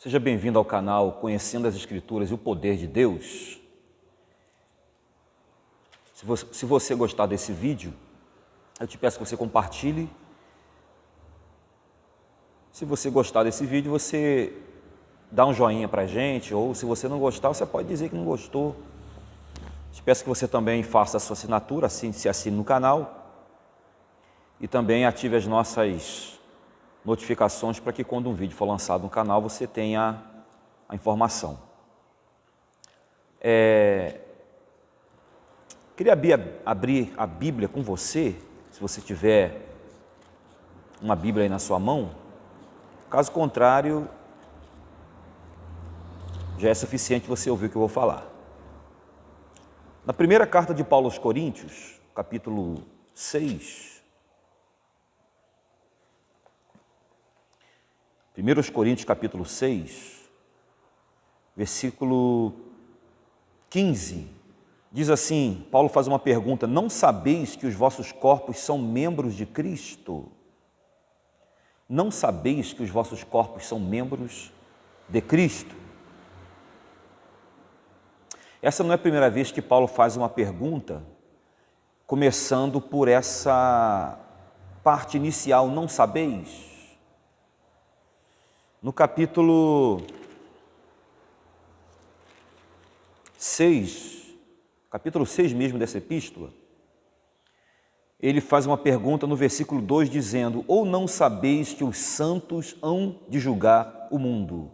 Seja bem-vindo ao canal Conhecendo as Escrituras e o Poder de Deus. Se você gostar desse vídeo, eu te peço que você compartilhe. Se você gostar desse vídeo, você dá um joinha pra gente, ou se você não gostar, você pode dizer que não gostou. Te peço que você também faça a sua assinatura, assim, se assine no canal, e também ative as nossas notificações para que quando um vídeo for lançado no canal, você tenha a informação. Queria abrir a Bíblia com você, se você tiver uma Bíblia aí na sua mão. Caso contrário, já é suficiente você ouvir o que eu vou falar. Na primeira carta de Paulo aos Coríntios, capítulo 6, 1 Coríntios capítulo 6, versículo 15, diz assim, Paulo faz uma pergunta: não sabeis que os vossos corpos são membros de Cristo? Não sabeis que os vossos corpos são membros de Cristo? Essa não é a primeira vez que Paulo faz uma pergunta, começando por essa parte inicial, não sabeis? No capítulo 6 mesmo dessa epístola, ele faz uma pergunta no versículo 2, dizendo: ou não sabeis que os santos hão de julgar o mundo?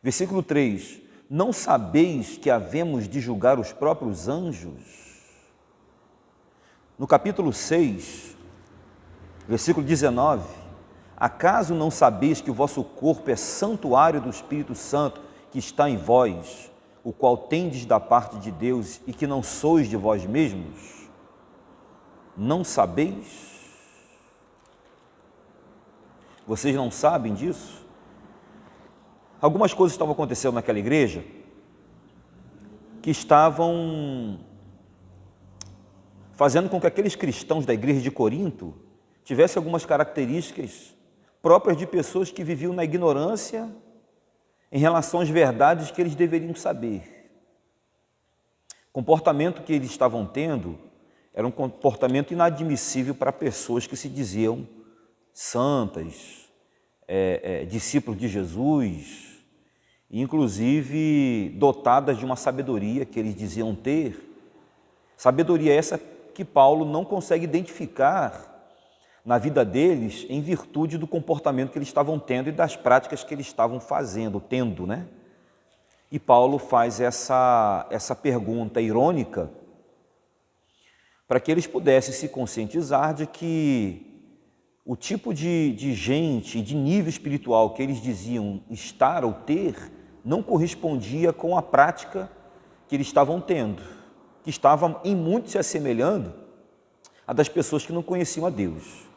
Versículo 3, não sabeis que havemos de julgar os próprios anjos? No capítulo 6, versículo 19, acaso não sabeis que o vosso corpo é santuário do Espírito Santo que está em vós, o qual tendes da parte de Deus e que não sois de vós mesmos? Não sabeis? Vocês não sabem disso? Algumas coisas estavam acontecendo naquela igreja que estavam fazendo com que aqueles cristãos da igreja de Corinto tivessem algumas características próprias de pessoas que viviam na ignorância em relação às verdades que eles deveriam saber. O comportamento que eles estavam tendo era um comportamento inadmissível para pessoas que se diziam santas, discípulos de Jesus, inclusive dotadas de uma sabedoria que eles diziam ter. Sabedoria essa que Paulo não consegue identificar na vida deles em virtude do comportamento que eles estavam tendo e das práticas que eles estavam tendo, né? E Paulo faz essa pergunta irônica para que eles pudessem se conscientizar de que o tipo de gente, de nível espiritual que eles diziam estar ou ter, não correspondia com a prática que eles estavam tendo, que estava em muito se assemelhando a das pessoas que não conheciam a Deus.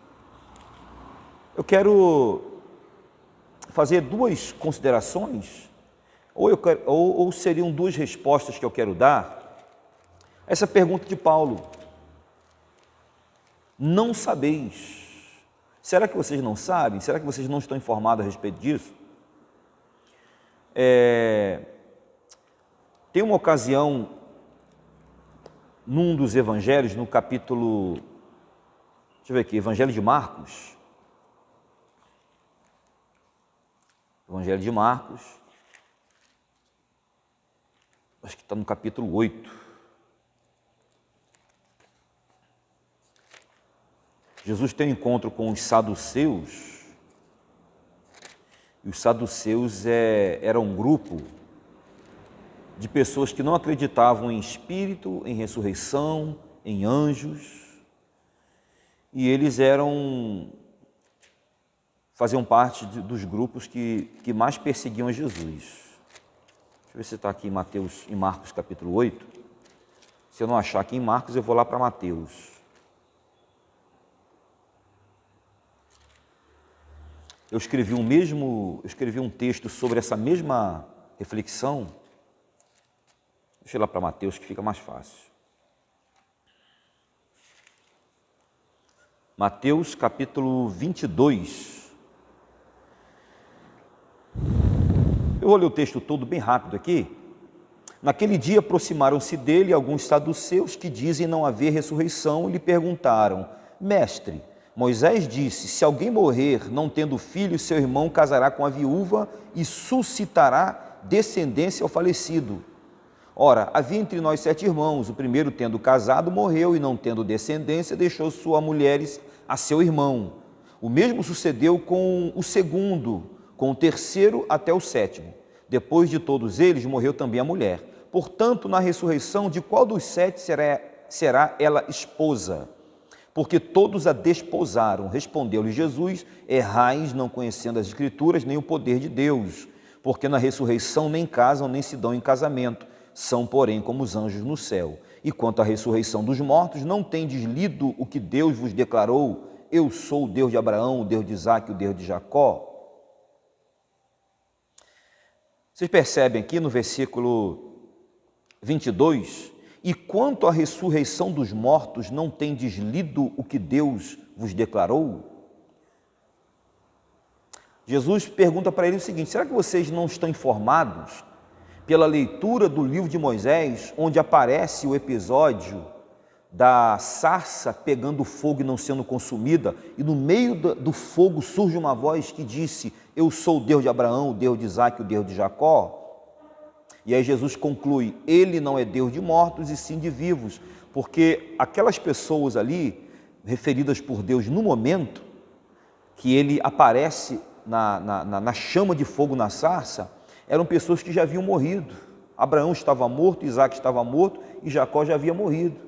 Eu quero fazer duas considerações, ou seriam duas respostas que eu quero dar a essa pergunta de Paulo. Não sabeis. Será que vocês não sabem? Será que vocês não estão informados a respeito disso? Tem uma ocasião, num dos evangelhos, no capítulo, deixa eu ver aqui, Evangelho de Marcos, acho que está no capítulo 8. Jesus tem um encontro com os saduceus, e os saduceus era um grupo de pessoas que não acreditavam em espírito, em ressurreição, em anjos, e eles faziam parte dos grupos que mais perseguiam a Jesus. Deixa eu ver se está aqui em Marcos capítulo 8. Se eu não achar aqui em Marcos, eu vou lá para Mateus. Eu escrevi um texto sobre essa mesma reflexão. Deixa eu ir lá para Mateus, que fica mais fácil. Mateus capítulo 22. Eu vou ler o texto todo bem rápido aqui. Naquele dia aproximaram-se dele alguns saduceus que dizem não haver ressurreição e lhe perguntaram: Mestre, Moisés disse, se alguém morrer não tendo filho, seu irmão casará com a viúva e suscitará descendência ao falecido. Ora, havia entre nós 7 irmãos, o primeiro tendo casado morreu e não tendo descendência deixou sua mulher a seu irmão. O mesmo sucedeu com o segundo, com o terceiro até o 7º. Depois de todos eles morreu também a mulher. Portanto, na ressurreição, de qual dos 7 será ela esposa? Porque todos a desposaram. Respondeu-lhe Jesus: errais, não conhecendo as Escrituras, nem o poder de Deus. Porque na ressurreição nem casam, nem se dão em casamento. São, porém, como os anjos no céu. E quanto à ressurreição dos mortos, não tendes lido o que Deus vos declarou? Eu sou o Deus de Abraão, o Deus de Isaque, o Deus de Jacó. Vocês percebem aqui no versículo 22, e quanto à ressurreição dos mortos, não tendes lido o que Deus vos declarou? Jesus pergunta para ele o seguinte: será que vocês não estão informados pela leitura do livro de Moisés, onde aparece o episódio da sarça pegando fogo e não sendo consumida, e no meio do fogo surge uma voz que disse: eu sou o Deus de Abraão, o Deus de Isaque, o Deus de Jacó? E aí Jesus conclui: ele não é Deus de mortos e sim de vivos, porque aquelas pessoas ali, referidas por Deus no momento que ele aparece na chama de fogo na sarça, eram pessoas que já haviam morrido. Abraão estava morto, Isaque estava morto e Jacó já havia morrido.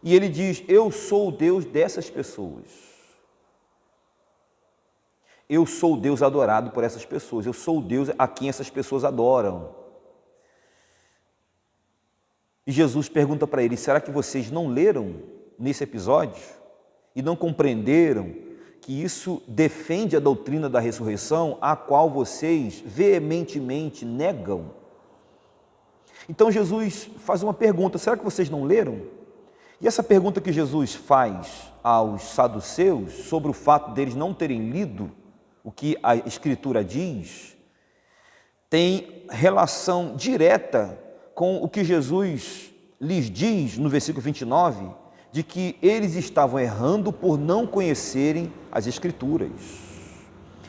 E ele diz: eu sou o Deus dessas pessoas. Eu sou o Deus adorado por essas pessoas. Eu sou o Deus a quem essas pessoas adoram. E Jesus pergunta para ele: será que vocês não leram nesse episódio e não compreenderam que isso defende a doutrina da ressurreição, a qual vocês veementemente negam? Então Jesus faz uma pergunta: será que vocês não leram? E essa pergunta que Jesus faz aos saduceus sobre o fato deles não terem lido o que a Escritura diz, tem relação direta com o que Jesus lhes diz no versículo 29, de que eles estavam errando por não conhecerem as Escrituras.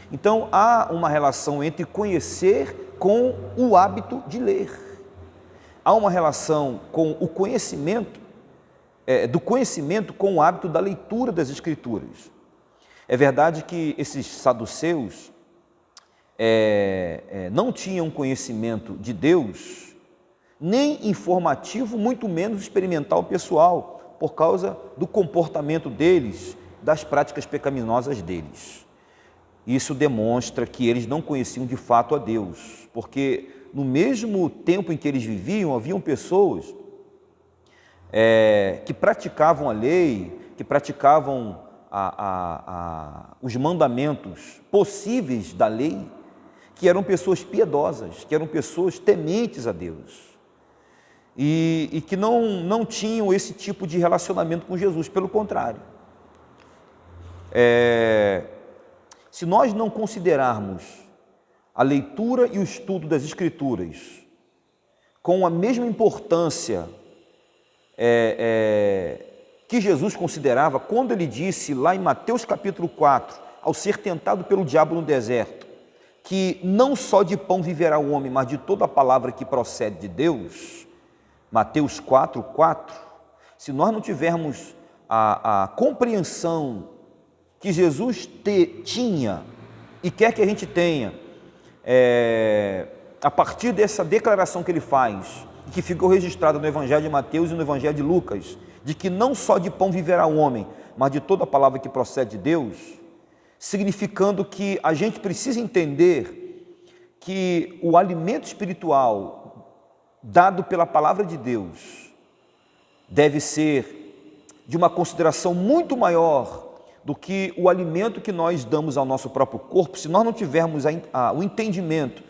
Então há uma relação entre conhecer com o hábito de ler. Há uma relação com o conhecimento, do conhecimento com o hábito da leitura das Escrituras. É verdade que esses saduceus não tinham conhecimento de Deus, nem informativo, muito menos experimental pessoal, por causa do comportamento deles, das práticas pecaminosas deles. Isso demonstra que eles não conheciam de fato a Deus, porque no mesmo tempo em que eles viviam, haviam pessoas que praticavam a lei, que praticavam os mandamentos possíveis da lei, que eram pessoas piedosas, que eram pessoas tementes a Deus, e que não tinham esse tipo de relacionamento com Jesus. Pelo contrário, se nós não considerarmos a leitura e o estudo das Escrituras com a mesma importância que Jesus considerava, quando ele disse lá em Mateus capítulo 4, ao ser tentado pelo diabo no deserto, que não só de pão viverá o homem, mas de toda a palavra que procede de Deus, Mateus 4, 4, se nós não tivermos a compreensão que Jesus tinha e quer que a gente tenha, a partir dessa declaração que ele faz, que ficou registrada no Evangelho de Mateus e no Evangelho de Lucas, de que não só de pão viverá o homem, mas de toda a palavra que procede de Deus, significando que a gente precisa entender que o alimento espiritual dado pela palavra de Deus deve ser de uma consideração muito maior do que o alimento que nós damos ao nosso próprio corpo. Se nós não tivermos o entendimento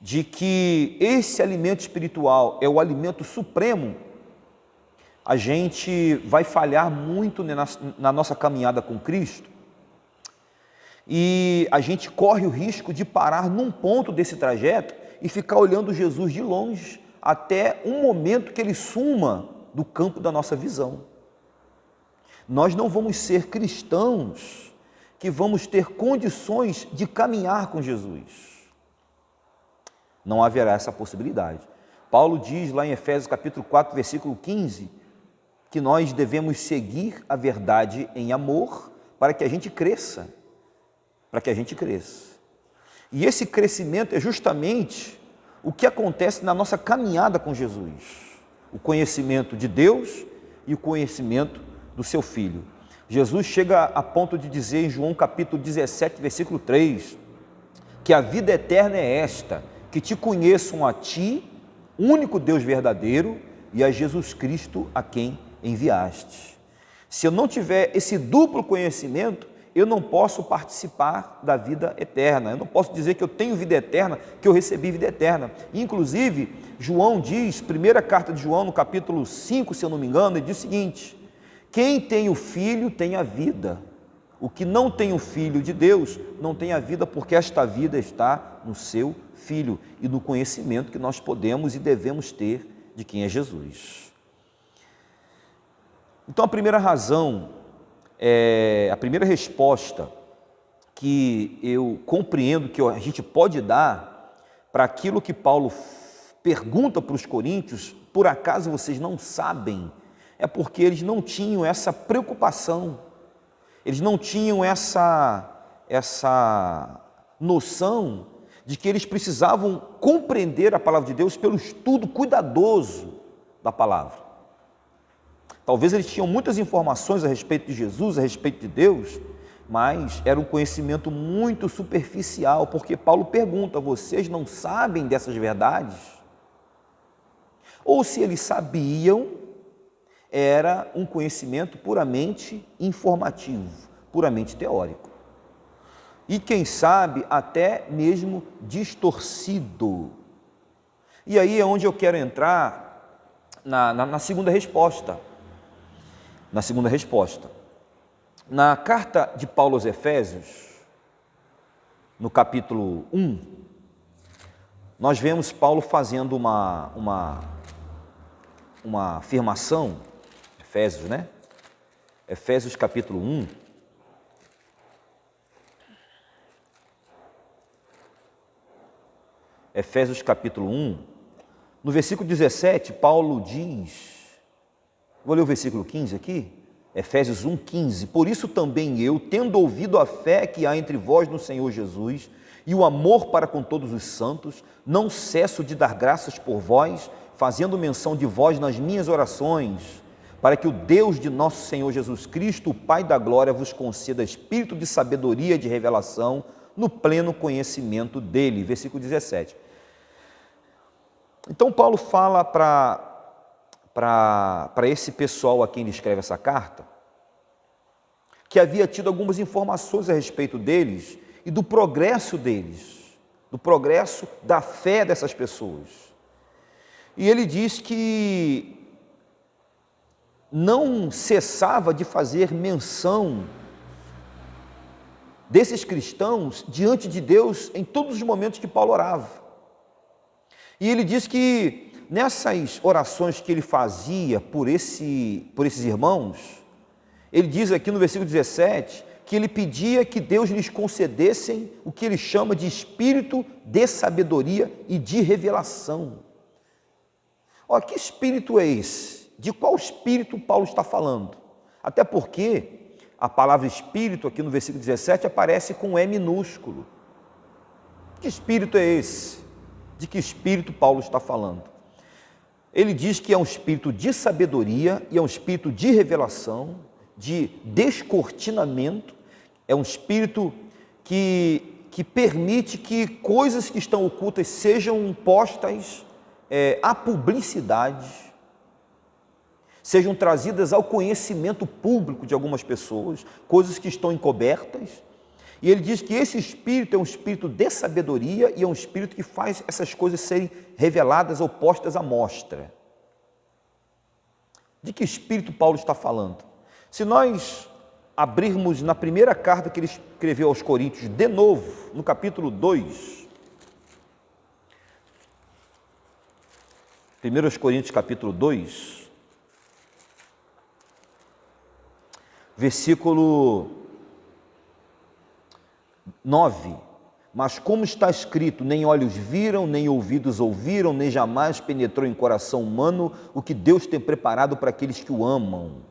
de que esse alimento espiritual é o alimento supremo, a gente vai falhar muito na nossa caminhada com Cristo. E a gente corre o risco de parar num ponto desse trajeto e ficar olhando Jesus de longe até um momento que ele suma do campo da nossa visão. Nós não vamos ser cristãos que vamos ter condições de caminhar com Jesus. Não haverá essa possibilidade. Paulo diz lá em Efésios capítulo 4, versículo 15, que nós devemos seguir a verdade em amor para que a gente cresça. Para que a gente cresça. E esse crescimento é justamente o que acontece na nossa caminhada com Jesus. O conhecimento de Deus e o conhecimento do seu Filho. Jesus chega a ponto de dizer em João capítulo 17, versículo 3, que a vida eterna é esta, que te conheçam a ti, único Deus verdadeiro, e a Jesus Cristo a quem enviaste. Se eu não tiver esse duplo conhecimento, eu não posso participar da vida eterna, eu não posso dizer que eu tenho vida eterna, que eu recebi vida eterna. Inclusive, João diz, primeira carta de João, no capítulo 5, se eu não me engano, ele diz o seguinte: quem tem o Filho tem a vida, o que não tem o Filho de Deus não tem a vida, porque esta vida está no seu Filho e no conhecimento que nós podemos e devemos ter de quem é Jesus. Então a primeira razão, a primeira resposta que eu compreendo que a gente pode dar para aquilo que Paulo pergunta para os coríntios, por acaso vocês não sabem, é porque eles não tinham essa preocupação, eles não tinham essa noção de que eles precisavam compreender a palavra de Deus pelo estudo cuidadoso da palavra. Talvez eles tinham muitas informações a respeito de Jesus, a respeito de Deus, mas era um conhecimento muito superficial, porque Paulo pergunta: vocês não sabem dessas verdades? Ou se eles sabiam, era um conhecimento puramente informativo, puramente teórico. E quem sabe até mesmo distorcido. E aí é onde eu quero entrar na segunda resposta. Na segunda resposta. Na carta de Paulo aos Efésios, no capítulo 1, nós vemos Paulo fazendo uma afirmação, Efésios, né? Efésios capítulo 1. Efésios capítulo 1, no versículo 17, Paulo diz, vou ler o versículo 15 aqui, Efésios 1, 15, por isso também eu, tendo ouvido a fé que há entre vós no Senhor Jesus, e o amor para com todos os santos, não cesso de dar graças por vós, fazendo menção de vós nas minhas orações, para que o Deus de nosso Senhor Jesus Cristo, o Pai da glória, vos conceda espírito de sabedoria e de revelação, no pleno conhecimento dele. Versículo 17. Então Paulo fala para esse pessoal a quem ele escreve essa carta, que havia tido algumas informações a respeito deles e do progresso deles, do progresso da fé dessas pessoas. E ele diz que não cessava de fazer menção desses cristãos diante de Deus em todos os momentos que Paulo orava. E ele diz que nessas orações que ele fazia por esses irmãos, ele diz aqui no versículo 17, que ele pedia que Deus lhes concedessem o que ele chama de espírito de sabedoria e de revelação. Olha, que espírito é esse? De qual espírito Paulo está falando? Até porque a palavra espírito aqui no versículo 17 aparece com E minúsculo. Que espírito é esse? De que espírito Paulo está falando? Ele diz que é um espírito de sabedoria e é um espírito de revelação, de descortinamento, é um espírito que permite que coisas que estão ocultas sejam postas à publicidade, sejam trazidas ao conhecimento público de algumas pessoas, coisas que estão encobertas. E ele diz que esse espírito é um espírito de sabedoria e é um espírito que faz essas coisas serem reveladas ou postas à mostra. De que espírito Paulo está falando? Se nós abrirmos na primeira carta que ele escreveu aos Coríntios, de novo, no capítulo 2. 1 Coríntios, capítulo 2, versículo 9. Mas como está escrito, nem olhos viram, nem ouvidos ouviram, nem jamais penetrou em coração humano o que Deus tem preparado para aqueles que o amam.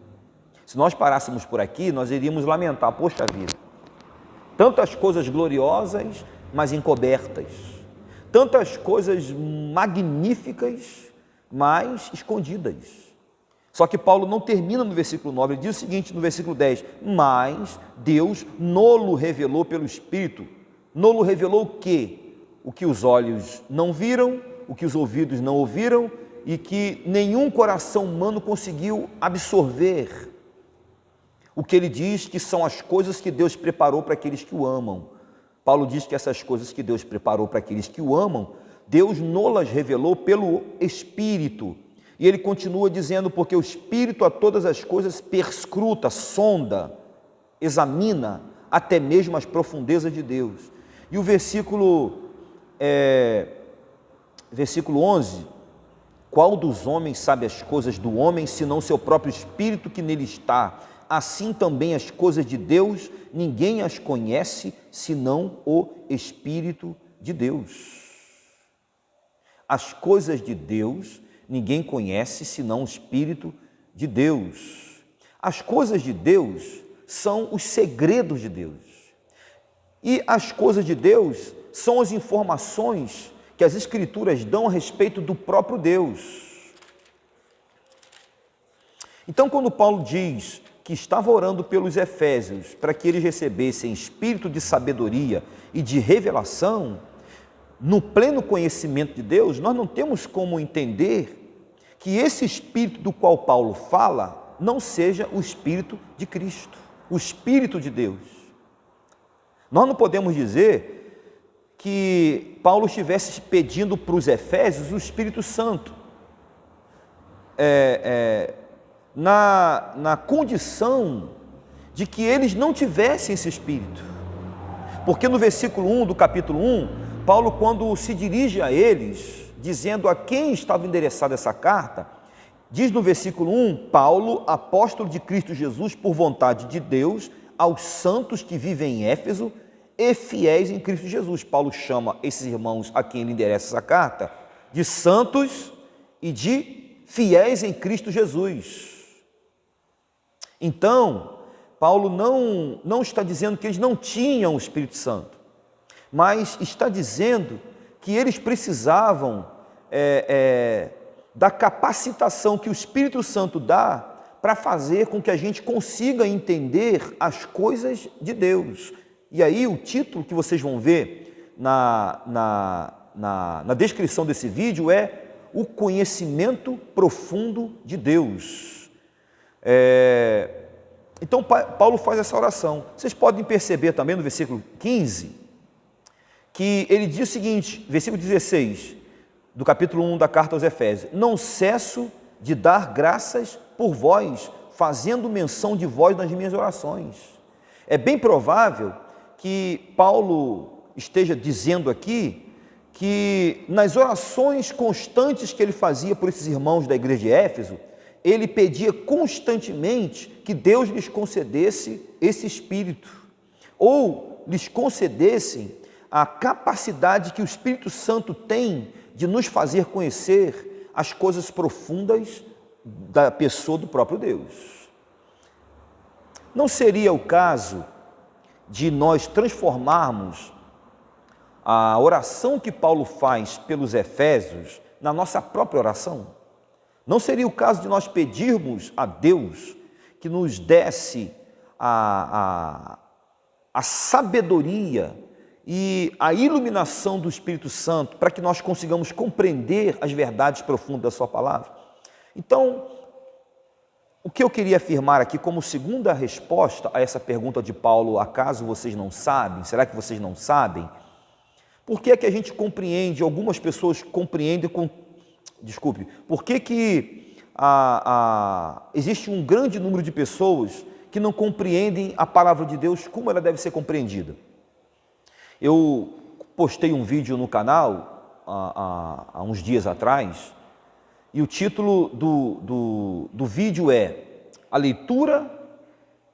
Se nós parássemos por aqui, nós iríamos lamentar, poxa vida, tantas coisas gloriosas, mas encobertas, tantas coisas magníficas, mas escondidas. Só que Paulo não termina no versículo 9, ele diz o seguinte no versículo 10, mas Deus nolo revelou pelo Espírito. Nolo revelou o quê? O que os olhos não viram, o que os ouvidos não ouviram e que nenhum coração humano conseguiu absorver. O que ele diz que são as coisas que Deus preparou para aqueles que o amam. Paulo diz que essas coisas que Deus preparou para aqueles que o amam, Deus nolas revelou pelo Espírito. E ele continua dizendo, porque o Espírito a todas as coisas perscruta, sonda, examina até mesmo as profundezas de Deus. E o versículo 11, qual dos homens sabe as coisas do homem, senão seu próprio Espírito que nele está? Assim também as coisas de Deus, ninguém as conhece, senão o Espírito de Deus. As coisas de Deus, ninguém conhece, senão o Espírito de Deus. As coisas de Deus são os segredos de Deus. E as coisas de Deus são as informações que as Escrituras dão a respeito do próprio Deus. Então, quando Paulo diz que estava orando pelos Efésios para que eles recebessem espírito de sabedoria e de revelação, no pleno conhecimento de Deus, nós não temos como entender que esse Espírito do qual Paulo fala não seja o Espírito de Cristo, o Espírito de Deus. Nós não podemos dizer que Paulo estivesse pedindo para os Efésios o Espírito Santo, na condição de que eles não tivessem esse Espírito. Porque no versículo 1 do capítulo 1, Paulo, quando se dirige a eles, dizendo a quem estava endereçada essa carta, diz no versículo 1, Paulo, apóstolo de Cristo Jesus, por vontade de Deus, aos santos que vivem em Éfeso e fiéis em Cristo Jesus. Paulo chama esses irmãos a quem ele endereça essa carta de santos e de fiéis em Cristo Jesus. Então, Paulo não está dizendo que eles não tinham o Espírito Santo, mas está dizendo que eles precisavam da capacitação que o Espírito Santo dá para fazer com que a gente consiga entender as coisas de Deus. E aí o título que vocês vão ver na descrição desse vídeo é o conhecimento profundo de Deus. Então Paulo faz essa oração. Vocês podem perceber também no versículo 15, que ele diz o seguinte, versículo 16, do capítulo 1 da carta aos Efésios, não cesso de dar graças por vós, fazendo menção de vós nas minhas orações. É bem provável que Paulo esteja dizendo aqui que nas orações constantes que ele fazia por esses irmãos da igreja de Éfeso, ele pedia constantemente que Deus lhes concedesse esse Espírito, ou lhes concedesse a capacidade que o Espírito Santo tem de nos fazer conhecer as coisas profundas da pessoa do próprio Deus. Não seria o caso de nós transformarmos a oração que Paulo faz pelos Efésios na nossa própria oração? Não seria o caso de nós pedirmos a Deus que nos desse a sabedoria e a iluminação do Espírito Santo para que nós consigamos compreender as verdades profundas da sua palavra? Então, o que eu queria afirmar aqui como segunda resposta a essa pergunta de Paulo, acaso vocês não sabem? Será que vocês não sabem? Por que é que a gente compreende, algumas pessoas compreendem por que existe um grande número de pessoas que não compreendem a palavra de Deus como ela deve ser compreendida. Eu postei um vídeo no canal há uns dias atrás, e o título do vídeo é A Leitura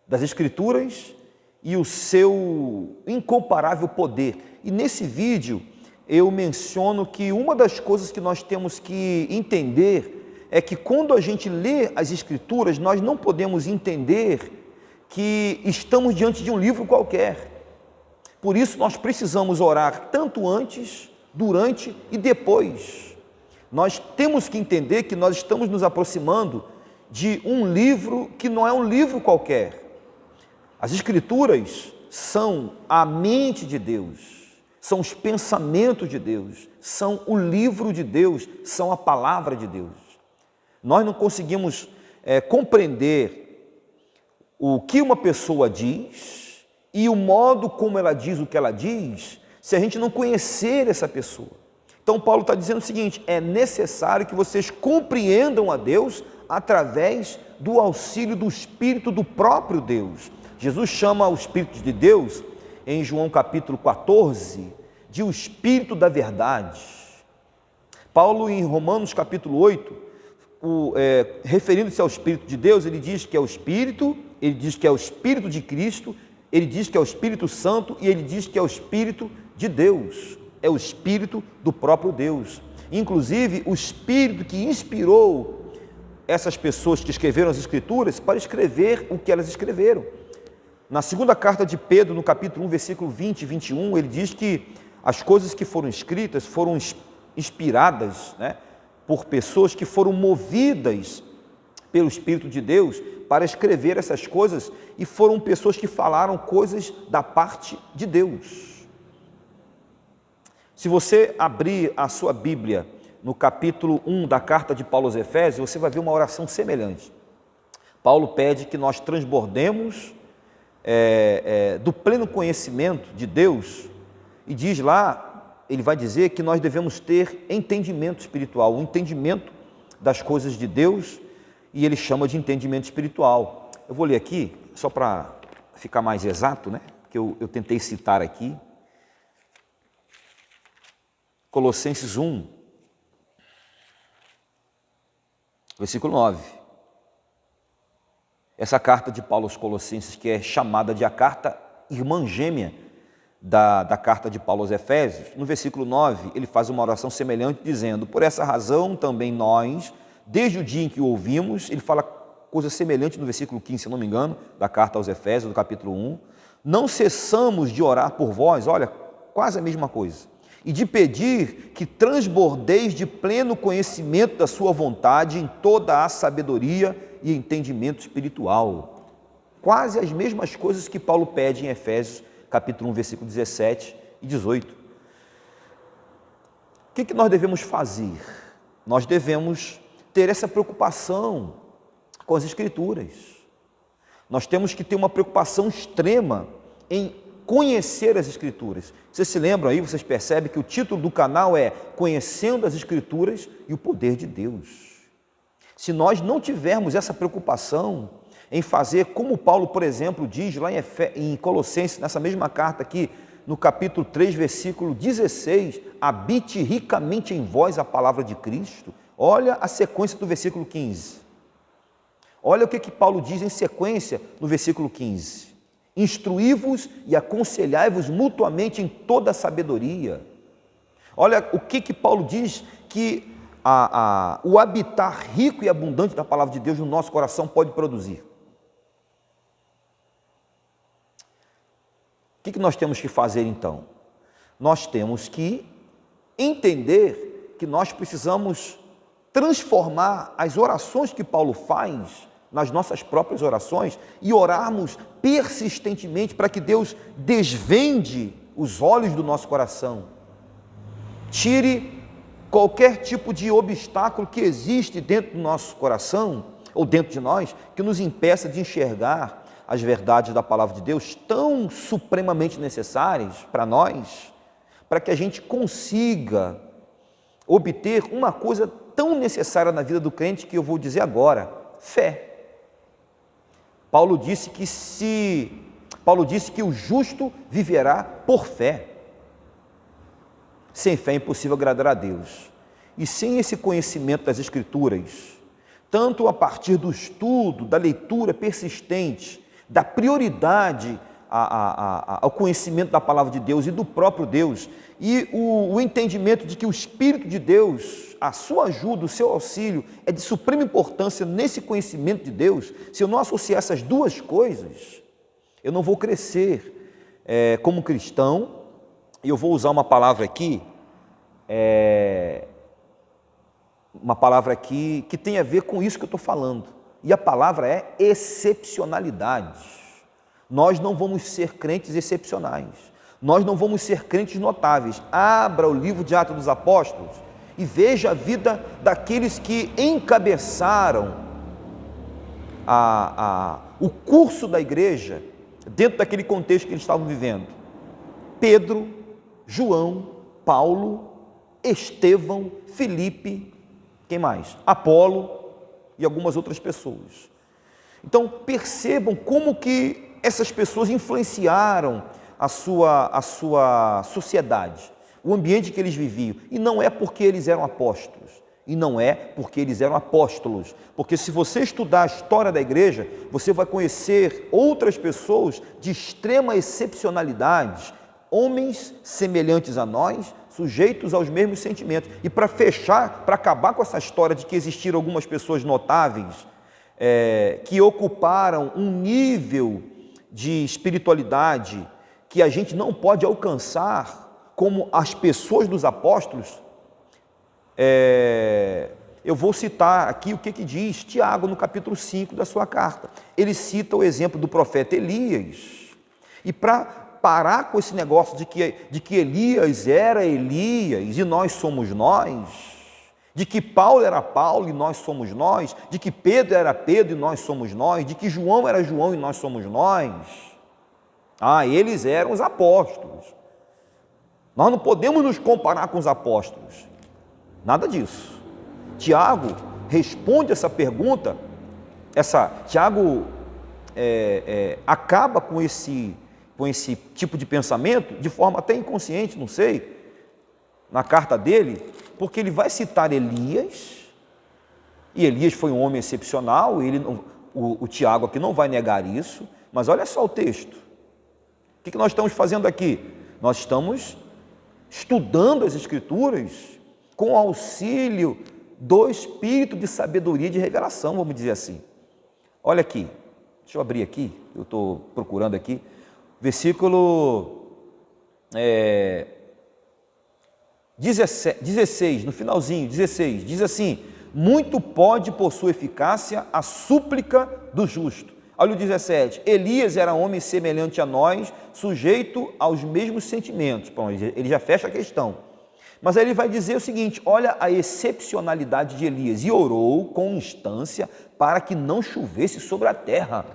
das Escrituras e o seu incomparável poder. E nesse vídeo eu menciono que uma das coisas que nós temos que entender é que quando a gente lê as Escrituras, nós não podemos entender que estamos diante de um livro qualquer. Por isso nós precisamos orar tanto antes, durante e depois. Nós temos que entender que nós estamos nos aproximando de um livro que não é um livro qualquer. As Escrituras são a mente de Deus, são os pensamentos de Deus, são o livro de Deus, são a palavra de Deus. Nós não conseguimos compreender o que uma pessoa diz e o modo como ela diz o que ela diz, se a gente não conhecer essa pessoa. Então Paulo está dizendo o seguinte: é necessário que vocês compreendam a Deus através do auxílio do Espírito do próprio Deus. Jesus chama o Espírito de Deus, em João capítulo 14, de o Espírito da verdade. Paulo, em Romanos capítulo 8, referindo-se ao Espírito de Deus, ele diz que é o Espírito, ele diz que é o Espírito de Cristo, ele diz que é o Espírito Santo e ele diz que é o Espírito de Deus, é o Espírito do próprio Deus. Inclusive, o Espírito que inspirou essas pessoas que escreveram as Escrituras para escrever o que elas escreveram. Na segunda carta de Pedro, no capítulo 1, versículo 20 e 21, ele diz que as coisas que foram escritas foram inspiradas, por pessoas que foram movidas pelo Espírito de Deus para escrever essas coisas, e foram pessoas que falaram coisas da parte de Deus. Se você abrir a sua Bíblia no capítulo 1 da carta de Paulo aos Efésios, você vai ver uma oração semelhante. Paulo pede que nós transbordemos do pleno conhecimento de Deus, e diz lá, ele vai dizer que nós devemos ter entendimento espiritual, o entendimento das coisas de Deus, e ele chama de entendimento espiritual. Eu vou ler aqui, só para ficar mais exato, que eu tentei citar aqui, Colossenses 1, versículo 9. Essa carta de Paulo aos Colossenses, que é chamada de a carta irmã gêmea da carta de Paulo aos Efésios, no versículo 9, ele faz uma oração semelhante, dizendo: por essa razão também nós, desde o dia em que o ouvimos, ele fala coisa semelhante no versículo 15, se não me engano, da carta aos Efésios, do capítulo 1, não cessamos de orar por vós, olha, quase a mesma coisa, e de pedir que transbordeis de pleno conhecimento da sua vontade em toda a sabedoria e entendimento espiritual. Quase as mesmas coisas que Paulo pede em Efésios, capítulo 1, versículo 17 e 18. O que nós devemos fazer? Nós devemos ter essa preocupação com as Escrituras. Nós temos que ter uma preocupação extrema em conhecer as Escrituras. Vocês se lembram aí, vocês percebem que o título do canal é Conhecendo as Escrituras e o Poder de Deus. Se nós não tivermos essa preocupação em fazer como Paulo, por exemplo, diz lá em Colossenses, nessa mesma carta aqui, no capítulo 3, versículo 16, habite ricamente em vós a palavra de Cristo. Olha a sequência do versículo 15. Olha o que Paulo diz em sequência no versículo 15. Instruí-vos e aconselhai-vos mutuamente em toda a sabedoria. Olha o que Paulo diz que o habitar rico e abundante da palavra de Deus no nosso coração pode produzir. O que nós temos que fazer então? Nós temos que entender que nós precisamos transformar as orações que Paulo faz nas nossas próprias orações e orarmos persistentemente para que Deus desvende os olhos do nosso coração, tire qualquer tipo de obstáculo que existe dentro do nosso coração ou dentro de nós que nos impeça de enxergar as verdades da palavra de Deus tão supremamente necessárias para nós, para que a gente consiga obter uma coisa tão necessária na vida do crente que eu vou dizer agora: fé. Paulo disse que o justo viverá por fé. Sem fé é impossível agradar a Deus. E sem esse conhecimento das Escrituras, tanto a partir do estudo, da leitura persistente, da prioridade ao conhecimento da palavra de Deus e do próprio Deus, e o entendimento de que o Espírito de Deus, a sua ajuda, o seu auxílio, é de suprema importância nesse conhecimento de Deus. Se eu não associar essas duas coisas, eu não vou crescer como cristão. E eu vou usar uma palavra aqui, que tem a ver com isso que eu estou falando. E a palavra é excepcionalidade. Nós não vamos ser crentes excepcionais. Nós não vamos ser crentes notáveis. Abra o livro de Atos dos Apóstolos e veja a vida daqueles que encabeçaram o curso da igreja dentro daquele contexto que eles estavam vivendo. Pedro, João, Paulo, Estevão, Filipe, quem mais? Apolo e algumas outras pessoas. Então percebam como que essas pessoas influenciaram a sua sociedade, o ambiente que eles viviam. E não é porque eles eram apóstolos, porque se você estudar a história da igreja, você vai conhecer outras pessoas de extrema excepcionalidade, homens semelhantes a nós, sujeitos aos mesmos sentimentos. E para fechar, para acabar com essa história de que existiram algumas pessoas notáveis que ocuparam um nível de espiritualidade que a gente não pode alcançar como as pessoas dos apóstolos, eu vou citar aqui o que diz Tiago no capítulo 5 da sua carta. Ele cita o exemplo do profeta Elias. E para parar com esse negócio de que Elias era Elias e nós somos nós, de que Paulo era Paulo e nós somos nós, de que Pedro era Pedro e nós somos nós, de que João era João e nós somos nós. Eles eram os apóstolos. Nós não podemos nos comparar com os apóstolos. Nada disso. Tiago responde essa pergunta. Tiago acaba com esse tipo de pensamento, de forma até inconsciente, não sei, na carta dele, porque ele vai citar Elias, e Elias foi um homem excepcional, o Tiago aqui não vai negar isso, mas olha só o texto. O que nós estamos fazendo aqui? Nós estamos estudando as Escrituras com o auxílio do Espírito de sabedoria e de revelação, vamos dizer assim. Olha aqui, deixa eu abrir aqui, eu estou procurando aqui, versículo 16, no finalzinho, 16, diz assim: muito pode por sua eficácia a súplica do justo. Olha o 17, Elias era homem semelhante a nós, sujeito aos mesmos sentimentos. Bom, ele já fecha a questão. Mas aí ele vai dizer o seguinte: olha a excepcionalidade de Elias. E orou com instância para que não chovesse sobre a terra.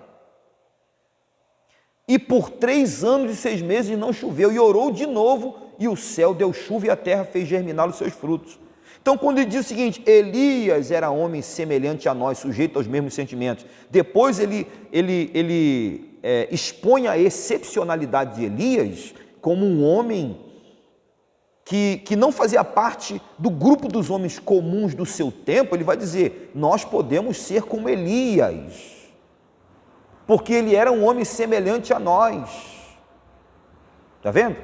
E por 3 anos e 6 meses não choveu. E orou de novo, e o céu deu chuva e a terra fez germinar os seus frutos. Então, quando ele diz o seguinte: Elias era homem semelhante a nós, sujeito aos mesmos sentimentos. Depois ele expõe a excepcionalidade de Elias como um homem que não fazia parte do grupo dos homens comuns do seu tempo. Ele vai dizer: nós podemos ser como Elias, porque ele era um homem semelhante a nós. Está vendo?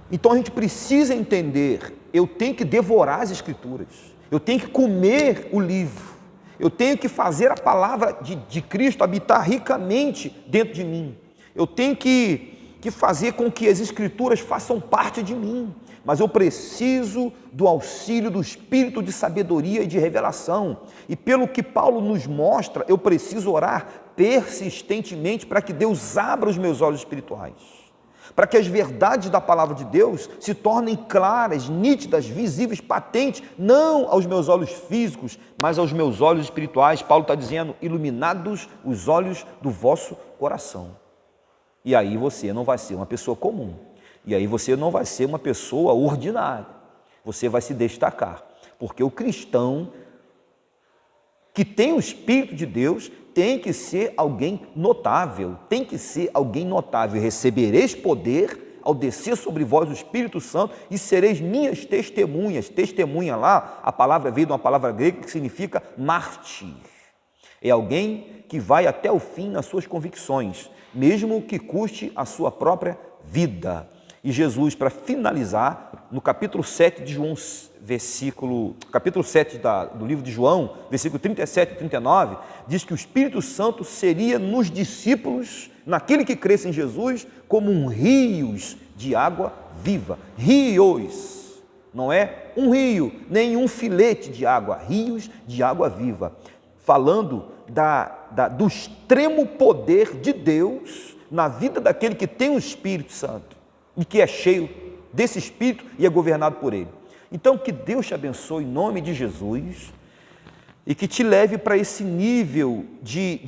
Então a gente precisa entender, eu tenho que devorar as Escrituras, eu tenho que comer o livro, eu tenho que fazer a palavra de Cristo habitar ricamente dentro de mim, eu tenho que fazer com que as Escrituras façam parte de mim, mas eu preciso do auxílio do Espírito de sabedoria e de revelação. E pelo que Paulo nos mostra, eu preciso orar persistentemente para que Deus abra os meus olhos espirituais, para que as verdades da palavra de Deus se tornem claras, nítidas, visíveis, patentes, não aos meus olhos físicos, mas aos meus olhos espirituais. Paulo está dizendo: iluminados os olhos do vosso coração. E aí você não vai ser uma pessoa comum, e aí você não vai ser uma pessoa ordinária, você vai se destacar, porque o cristão que tem o Espírito de Deus tem que ser alguém notável, tem que ser alguém notável. Recebereis poder ao descer sobre vós o Espírito Santo e sereis minhas testemunhas. Testemunha lá, a palavra veio de uma palavra grega que significa mártir. É alguém que vai até o fim nas suas convicções, mesmo que custe a sua própria vida. E Jesus, para finalizar, no capítulo 7 de João, capítulo 7 do livro de João, versículo 37 e 39, diz que o Espírito Santo seria nos discípulos, naquele que cresce em Jesus, como um rios de água viva. Rios, não é um rio, nem um filete de água, rios de água viva. Falando do extremo poder de Deus na vida daquele que tem o Espírito Santo e que é cheio desse Espírito e é governado por ele. Então, que Deus te abençoe em nome de Jesus e que te leve para esse nível de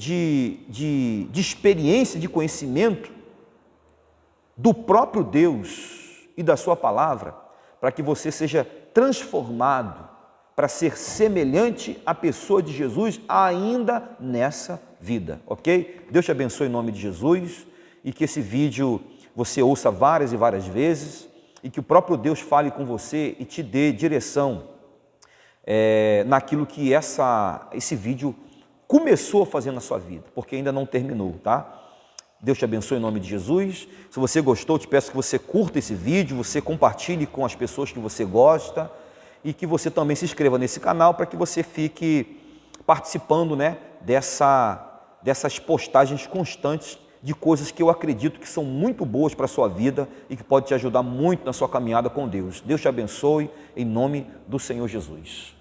experiência, de conhecimento do próprio Deus e da sua palavra, para que você seja transformado para ser semelhante à pessoa de Jesus ainda nessa vida, ok? Deus te abençoe em nome de Jesus e que esse vídeo você ouça várias e várias vezes e que o próprio Deus fale com você e te dê direção naquilo que esse vídeo começou a fazer na sua vida, porque ainda não terminou, tá? Deus te abençoe em nome de Jesus. Se você gostou, te peço que você curta esse vídeo, você compartilhe com as pessoas que você gosta e que você também se inscreva nesse canal para que você fique participando, né, dessas postagens constantes de coisas que eu acredito que são muito boas para a sua vida e que pode te ajudar muito na sua caminhada com Deus. Deus te abençoe em nome do Senhor Jesus.